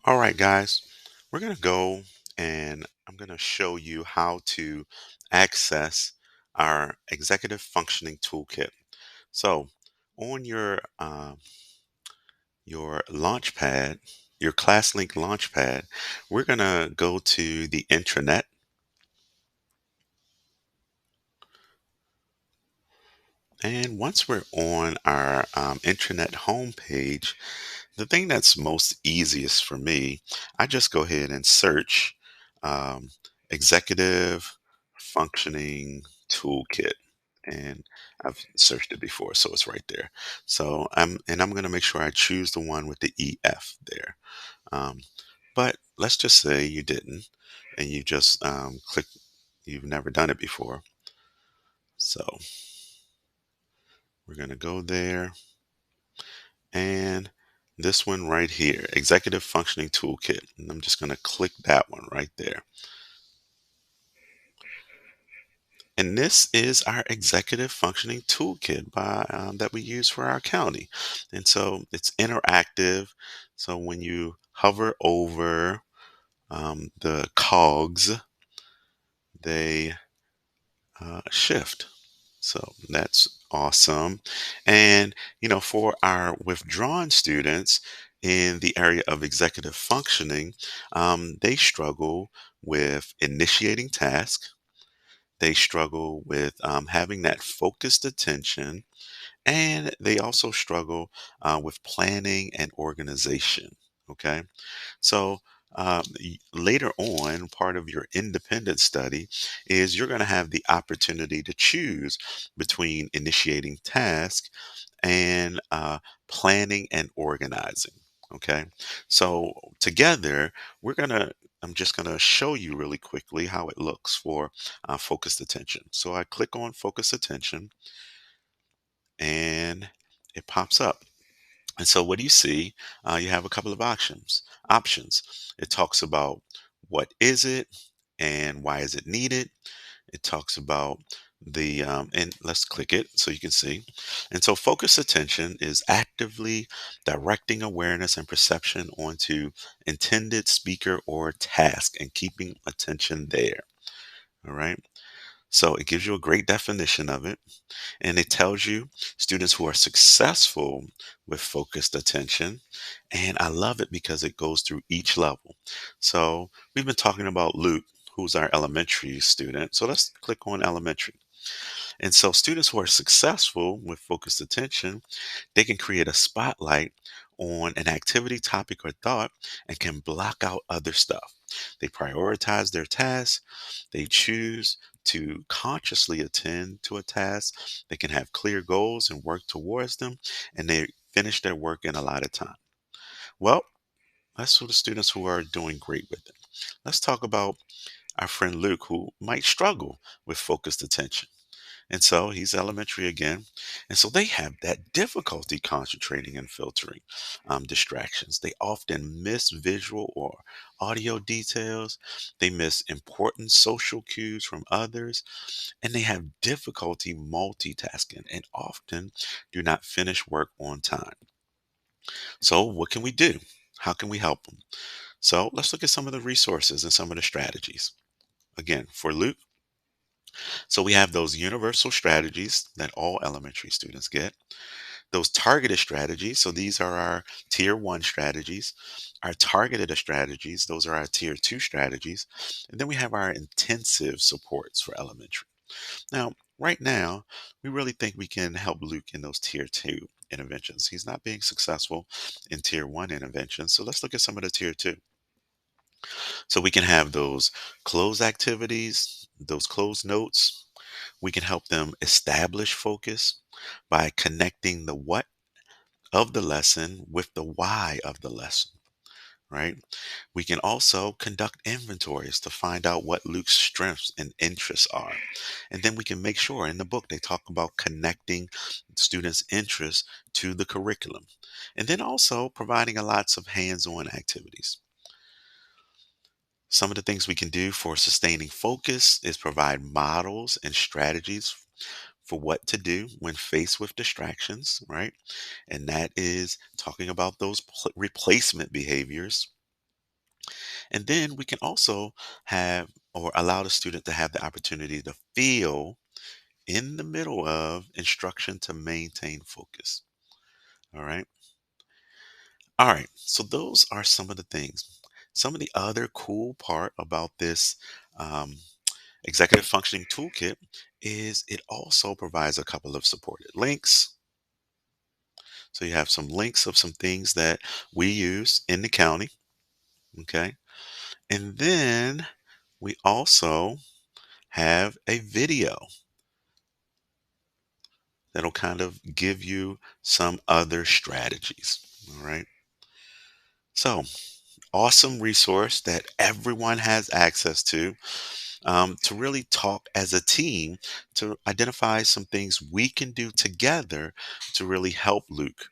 All right, guys, we're going to go and I'm going to show you how to access our executive functioning toolkit. So, on your launchpad, your ClassLink launchpad, we're going to go to the intranet. And once we're on our intranet homepage, the thing that's most easiest for me, I just go ahead and search um, executive functioning toolkit. And I've searched it before, so it's right there. So I'm going to make sure I choose the one with the EF there. Um, but let's just say you didn't, and you just click. You've never done it before, so we're going to go there. And this one right here, Executive Functioning Toolkit. And I'm just going to click that one right there. And this is our Executive Functioning Toolkit that we use for our county. And so it's interactive. So when you hover over the cogs, they shift. So that's awesome. And, for our withdrawn students in the area of executive functioning, they struggle with initiating tasks. They struggle with having that focused attention, and they also struggle with planning and organization. Okay. So later on, part of your independent study is you're going to have the opportunity to choose between initiating tasks and planning and organizing. Okay. So together, I'm just going to show you really quickly how it looks for focused attention. So I click on focused attention and it pops up. And so what do you see? You have a couple of Options. It talks about what is it and why is it needed. It talks about and let's click it so you can see. And so focus attention is actively directing awareness and perception onto intended speaker or task and keeping attention there. All right. So it gives you a great definition of it. And it tells you students who are successful with focused attention. And I love it because it goes through each level. So we've been talking about Luke, who's our elementary student. So let's click on elementary. And so students who are successful with focused attention, they can create a spotlight on an activity, topic, or thought and can block out other stuff. They prioritize their tasks. They choose to consciously attend to a task. They can have clear goals and work towards them, and they finish their work in a lot of time. Well, that's for the students who are doing great with it. Let's talk about our friend Luke, who might struggle with focused attention. And so he's elementary again. And so they have that difficulty concentrating and filtering distractions. They often miss visual or audio details. They miss important social cues from others. And they have difficulty multitasking and often do not finish work on time. So, what can we do? How can we help them? So, let's look at some of the resources and some of the strategies. Again, for Luke, so we have those universal strategies that all elementary students get. Those targeted strategies, so these are our tier one strategies. Our targeted strategies, those are our tier two strategies. And then we have our intensive supports for elementary. Now, right now, we really think we can help Luke in those tier two interventions. He's not being successful in tier one interventions. So let's look at some of the tier two. So we can have those closed activities, those closed notes. We can help them establish focus by connecting the what of the lesson with the why of the lesson, right? We can also conduct inventories to find out what Luke's strengths and interests are. And then we can make sure in the book they talk about connecting students' interests to the curriculum. And then also providing a lots of hands-on activities. Some of the things we can do for sustaining focus is provide models and strategies for what to do when faced with distractions, right? And that is talking about those replacement behaviors. And then we can also have or allow the student to have the opportunity to feel in the middle of instruction to maintain focus. All right. All right. So those are some of the things. Some of the other cool part about this um, executive functioning toolkit is it also provides a couple of supported links. So you have some links of some things that we use in the county. Okay. And then we also have a video that'll kind of give you some other strategies. All right. So, awesome resource that everyone has access to really talk as a team to identify some things we can do together to really help Luke